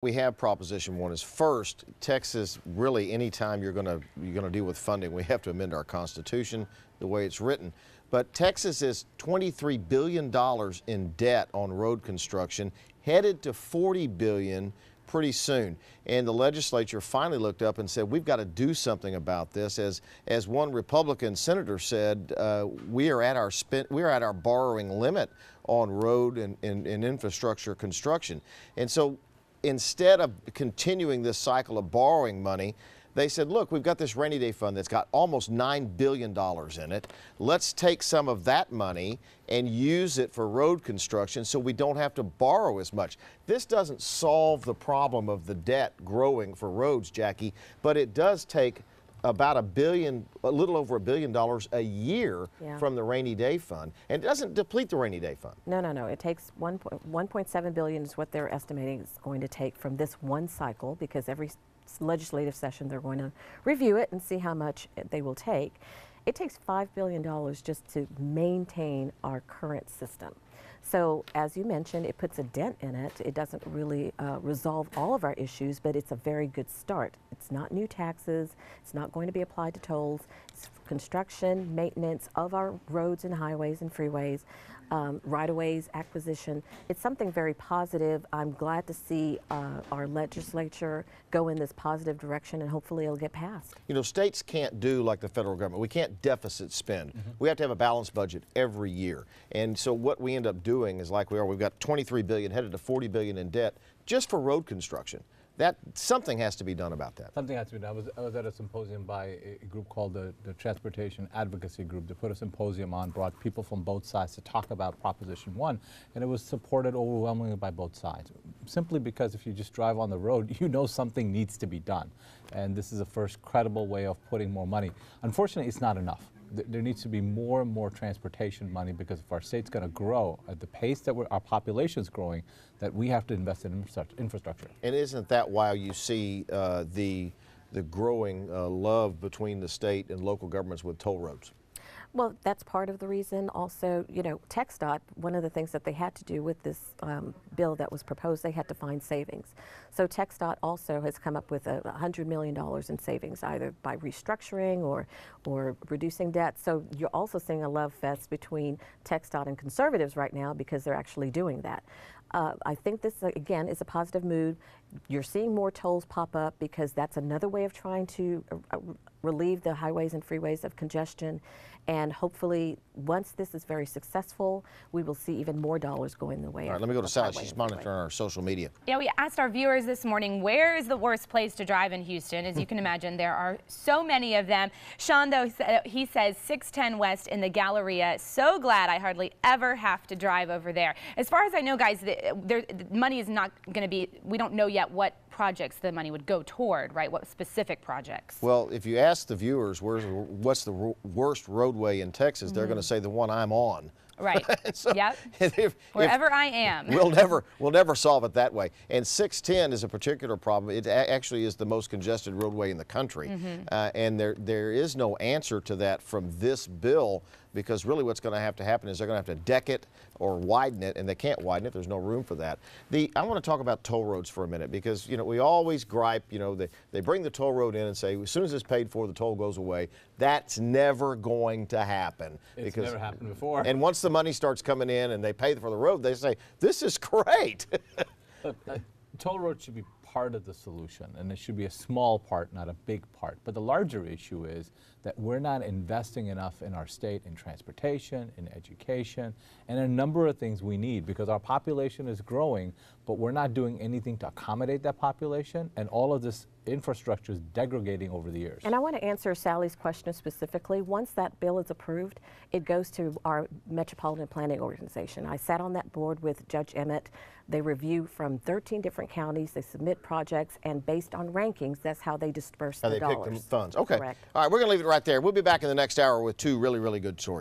We have Proposition 1 is first, Texas, really anytime you're going to deal with funding, we have to amend our Constitution the way it's written. But Texas is $23 billion in debt on road construction, headed to $40 billion pretty soon. And the legislature finally looked up and said, we've got to do something about this. As one Republican senator said, we are at our borrowing limit on road and infrastructure construction. And so instead of continuing this cycle of borrowing money, they said, look, we've got this rainy day fund that's got almost $9 billion in it. Let's take some of that money and use it for road construction so we don't have to borrow as much. This doesn't solve the problem of the debt growing for roads, Jackie, but it does take about a little over $1 billion a year from the rainy day fund, and it doesn't deplete the rainy day fund. No. It takes $1.7 billion is what they're estimating it's going to take from this one cycle, because every legislative session they're going to review it and see how much they will take. It takes $5 billion just to maintain our current system. So as you mentioned, it puts a dent in it. It doesn't really resolve all of our issues, but it's a very good start. It's not new taxes. It's not going to be applied to tolls. It's construction, maintenance of our roads and highways and freeways, right-of-ways, acquisition. It's something very positive. I'm glad to see our legislature go in this positive direction, and hopefully it'll get passed. You know, states can't do like the federal government. We can't deficit spend. We have to have a balanced budget every year. And so what we end up doing is like we've got $23 billion headed to $40 billion in debt just for road construction. Something has to be done about that. Something has to be done. I was at a symposium by a group called the Transportation Advocacy Group. They put a symposium on, brought people from both sides to talk about Proposition 1, and it was supported overwhelmingly by both sides. Simply because if you just drive on the road, you know something needs to be done. And this is the first credible way of putting more money. Unfortunately, it's not enough. There needs to be more and more transportation money, because if our state's going to grow at the pace that our population is growing, that we have to invest in infrastructure. And isn't that why you see the growing love between the state and local governments with toll roads? Well, that's part of the reason. Also, you know, TxDOT, one of the things that they had to do with this bill that was proposed, they had to find savings. So TxDOT also has come up with $100 million in savings, either by restructuring or reducing debt. So you're also seeing a love fest between TxDOT and conservatives right now, because they're actually doing that. I think this, again, is a positive move. You're seeing more tolls pop up, because that's another way of trying to relieve the highways and freeways of congestion. And hopefully, once this is very successful, we will see even more dollars going the way. All right, let me go to Sally. She's monitoring our social media. Yeah, we asked our viewers this morning, where is the worst place to drive in Houston? As you can imagine, there are so many of them. Sean, though, he says 610 West in the Galleria. So glad I hardly ever have to drive over there. As far as I know, guys, the money is not going to be, we don't know yet what projects the money would go toward, right? What specific projects? Well, if you ask the viewers what's the worst roadway in Texas, they're going to say the one I'm on. Right. So yep. Wherever I am. We'll never solve it that way. And 610 is a particular problem. It actually is the most congested roadway in the country. And there is no answer to that from this bill, because really what's going to have to happen is they're going to have to deck it or widen it, and they can't widen it. There's no room for that. I want to talk about toll roads for a minute, because, you know, we always gripe, you know, they bring the toll road in and say, as soon as it's paid for, the toll goes away. That's never going to happen. It's never happened before. And once the money starts coming in and they pay for the road, they say, this is great. Look, toll roads should be part of the solution, and it should be a small part, not a big part. But the larger issue is that we're not investing enough in our state in transportation, in education, and a number of things we need, because our population is growing, but we're not doing anything to accommodate that population, and all of this infrastructure is degrading over the years. And I want to answer Sally's question specifically. Once that bill is approved, it goes to our Metropolitan Planning Organization. I sat on that board with Judge Emmett. They review from 13 different counties. They submit projects, and based on rankings, that's how they disperse the dollars. How they pick the funds. Okay. Correct. All right, we're going to leave it right there. We'll be back in the next hour with two really, really good stories.